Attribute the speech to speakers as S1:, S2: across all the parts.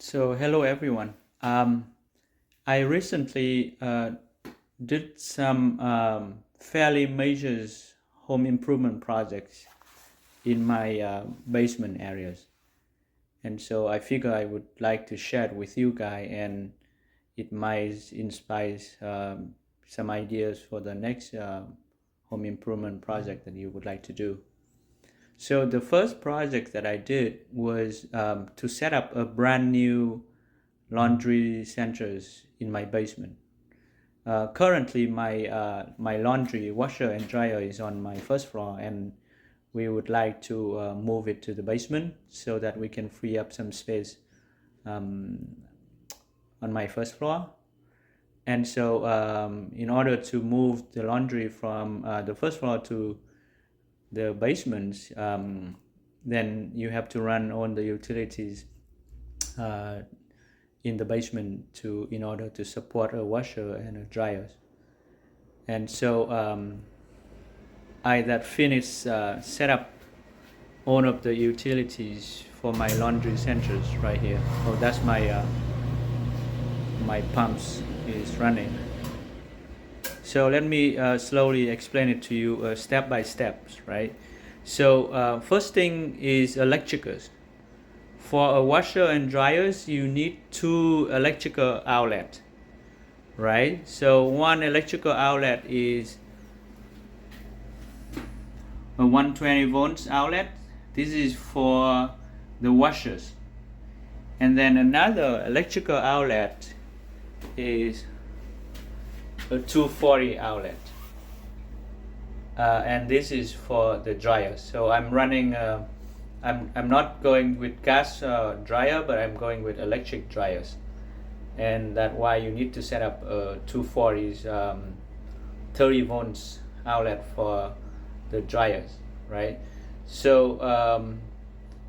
S1: So, hello everyone. I recently did some fairly major home improvement projects in my basement areas, and so I figure I would like to share it with you guys, and it might inspire some ideas for the next home improvement project that you would like to do. So the first project that I did was to set up a brand new laundry centers in my basement. Currently, my laundry washer and dryer is on my first floor, and we would like to move it to the basement so that we can free up some space um, on my first floor. And so, in order to move the laundry from the first floor to the basement, then you have to run all the utilities uh, in the basement to in order to support a washer and a dryer. And so I that finished set up all of the utilities for my laundry centers right here. Oh, that's my pumps is running. So let me slowly explain it to you step by steps, right? So first thing is electricals. For a washer and dryers, you need two electrical outlets, right? So one electrical outlet is a 120 volts outlet. This is for the washers. And then another electrical outlet is a 240 outlet. And this is for the dryer. So I'm running, I'm not going with gas dryer, but I'm going with electric dryers. And that's why you need to set up a 240's 30 volts outlet for the dryers, right? So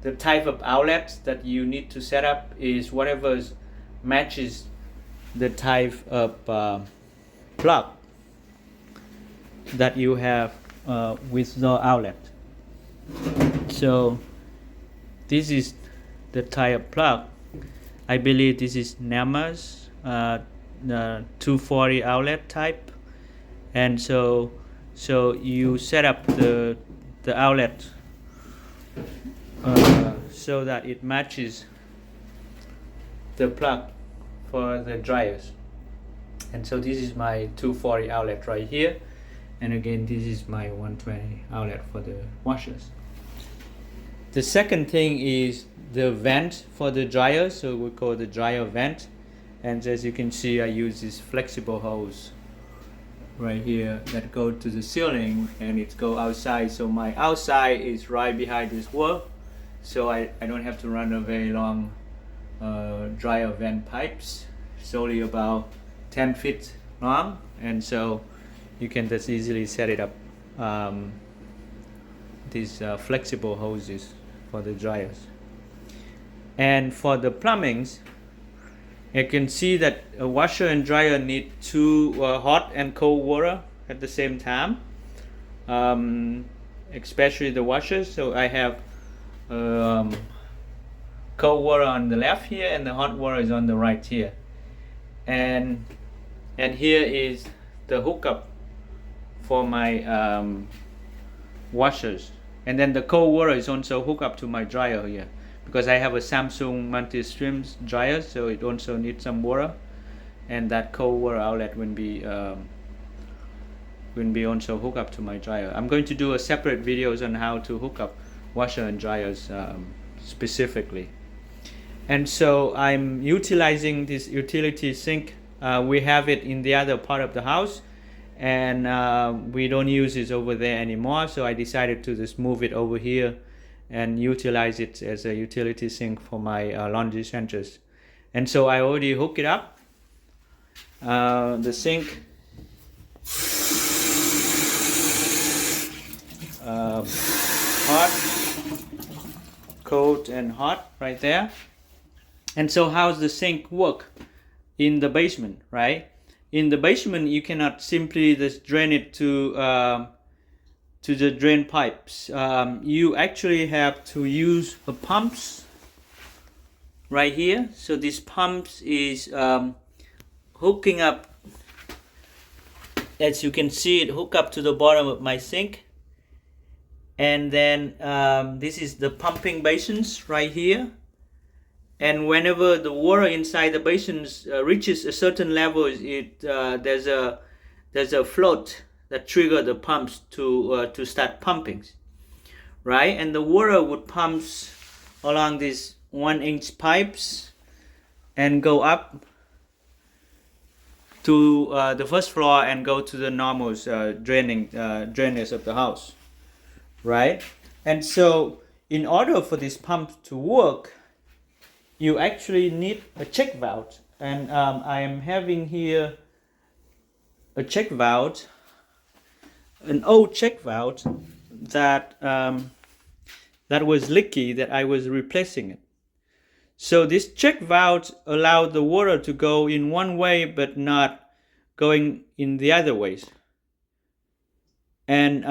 S1: the type of outlets that you need to set up is whatever matches the type of plug that you have with the outlet. So this is the type of plug. I believe this is NEMA's the 240 outlet type, and so you set up the outlet so that it matches the plug for the dryers. And so this is my 240 outlet right here, and again this is my 120 outlet for the washers. The second thing is the vent for the dryer, so we call the dryer vent. And as you can see, I use this flexible hose right here that go to the ceiling and it go outside. So my outside is right behind this wall, so I don't have to run a very long dryer vent pipes. It's only about 10 feet long, and so you can just easily set it up, these flexible hoses for the dryers. And for the plumbings, you can see that a washer and dryer need two hot and cold water at the same time, especially the washers. So I have cold water on the left here, and the hot water is on the right here. And here is the hookup for my washers, and then the cold water is also hooked up to my dryer here, because I have a Samsung multi-stream dryer, so it also needs some water, and that cold water outlet will be also hooked up to my dryer. I'm going to do a separate videos on how to hook up washer and dryers specifically. And so I'm utilizing this utility sink. We have it in the other part of the house, and we don't use it over there anymore, so I decided to just move it over here and utilize it as a utility sink for my laundry centers. And so I already hooked it up. The sink hot, cold and hot right there. And so how's the sink work in the basement, right? In the basement, you cannot simply just drain it to the drain pipes. You actually have to use a pumps right here. So this pump is hooking up, as you can see, it hook up to the bottom of my sink. And then this is the pumping basins right here. And whenever the water inside the basins reaches a certain level, there's a float that trigger the pumps to start pumping, right? And the water would pumps along these 1-inch pipes and go up to the first floor and go to the normal drainage of the house, right? And so in order for this pump to work, you actually need a check valve. And I am having here a check valve, an old check valve that was leaky, that I was replacing it. So this check valve allowed the water to go in one way but not going in the other ways. And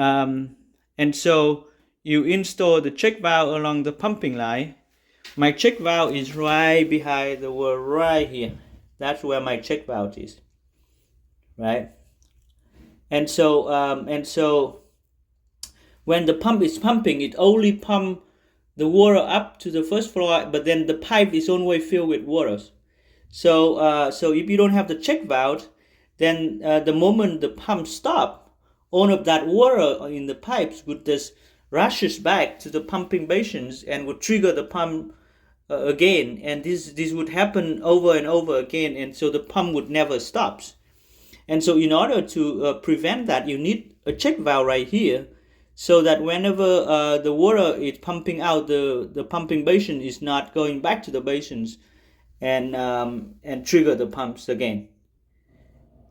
S1: so you install the check valve along the pumping line. My check valve is right behind the wall right here. That's where my check valve is, right? And so when the pump is pumping, it only pumps the water up to the first floor, but then the pipe is always filled with water. So if you don't have the check valve, then the moment the pump stops, all of that water in the pipes would just rushes back to the pumping basins and would trigger the pump again. And this would happen over and over again, and so the pump would never stop. And so in order to prevent that, you need a check valve right here, so that whenever the water is pumping out, the pumping basin is not going back to the basins and trigger the pumps again.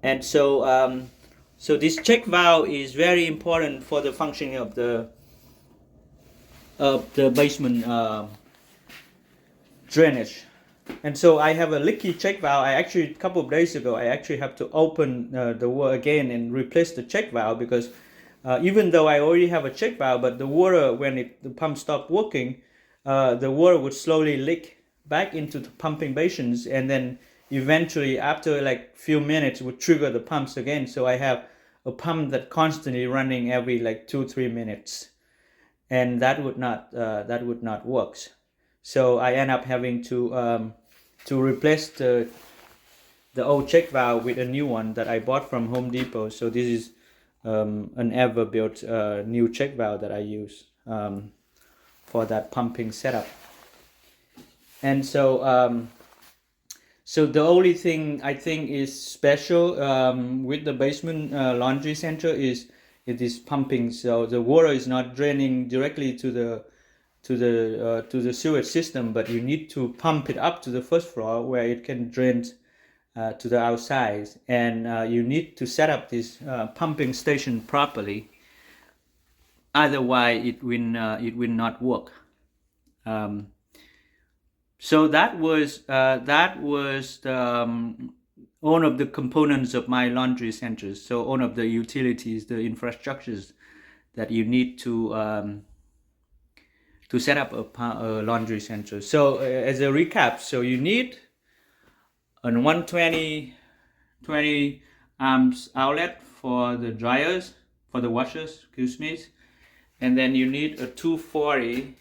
S1: And so so this check valve is very important for the functioning of the basement drainage. And so I have a leaky check valve. A couple of days ago, I actually have to open the water again and replace the check valve, because even though I already have a check valve, but the water, when the pump stopped working, the water would slowly leak back into the pumping basins, and then eventually after like few minutes would trigger the pumps again. So I have a pump that constantly running every like 2-3 minutes, and that would not work. So I end up having to replace the old check valve with a new one that I bought from Home Depot. So this is an ever-built new check valve that I use for that pumping setup. And so so the only thing I think is special with the basement laundry center is it is pumping. So the water is not draining directly to the sewage system, but you need to pump it up to the first floor where it can drain to the outside, and you need to set up this pumping station properly. Otherwise, it will not work. So that was one of the components of my laundry centers. So one of the utilities, the infrastructures that you need to set up a laundry center. So as a recap, so you need a 120 amps outlet for the dryers, for the washers, and then you need a 240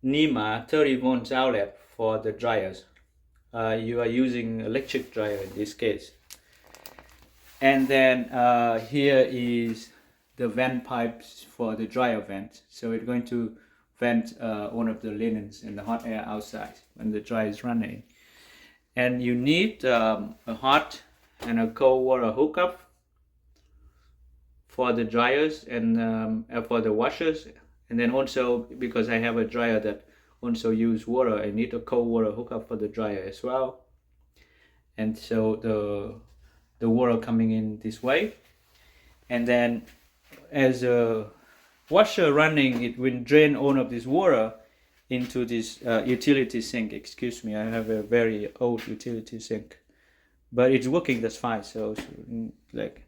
S1: NEMA 30 volts outlet for the dryers. You are using electric dryer in this case. And then here is the vent pipes for the dryer vent. So it's going to vent one of the linens and the hot air outside when the dryer is running. And you need a hot and a cold water hookup for the dryers and for the washers. And then also, because I have a dryer that also use water, I need a cold water hookup for the dryer as well. And so the water coming in this way. And then as a washer running, it will drain all of this water into this utility sink. Excuse me, I have a very old utility sink, but it's working just fine. So like,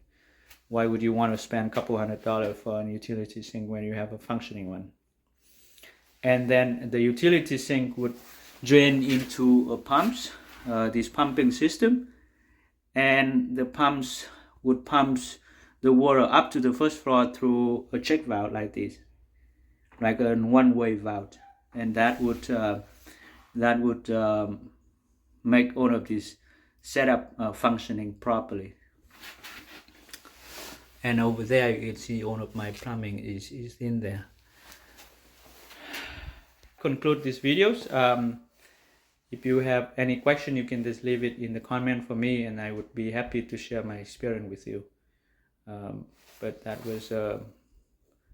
S1: why would you want to spend a couple $100 for a utility sink when you have a functioning one? And then the utility sink would drain into pumps, this pumping system, and the pumps would pump the water up to the first floor through a check valve like this, like a one-way valve, and that would make all of this setup functioning properly. And over there you can see all of my plumbing is in there. Conclude these videos. If you have any question, you can just leave it in the comment for me, and I would be happy to share my experience with you. But that was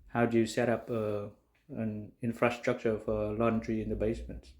S1: how do you set up an infrastructure for laundry in the basement.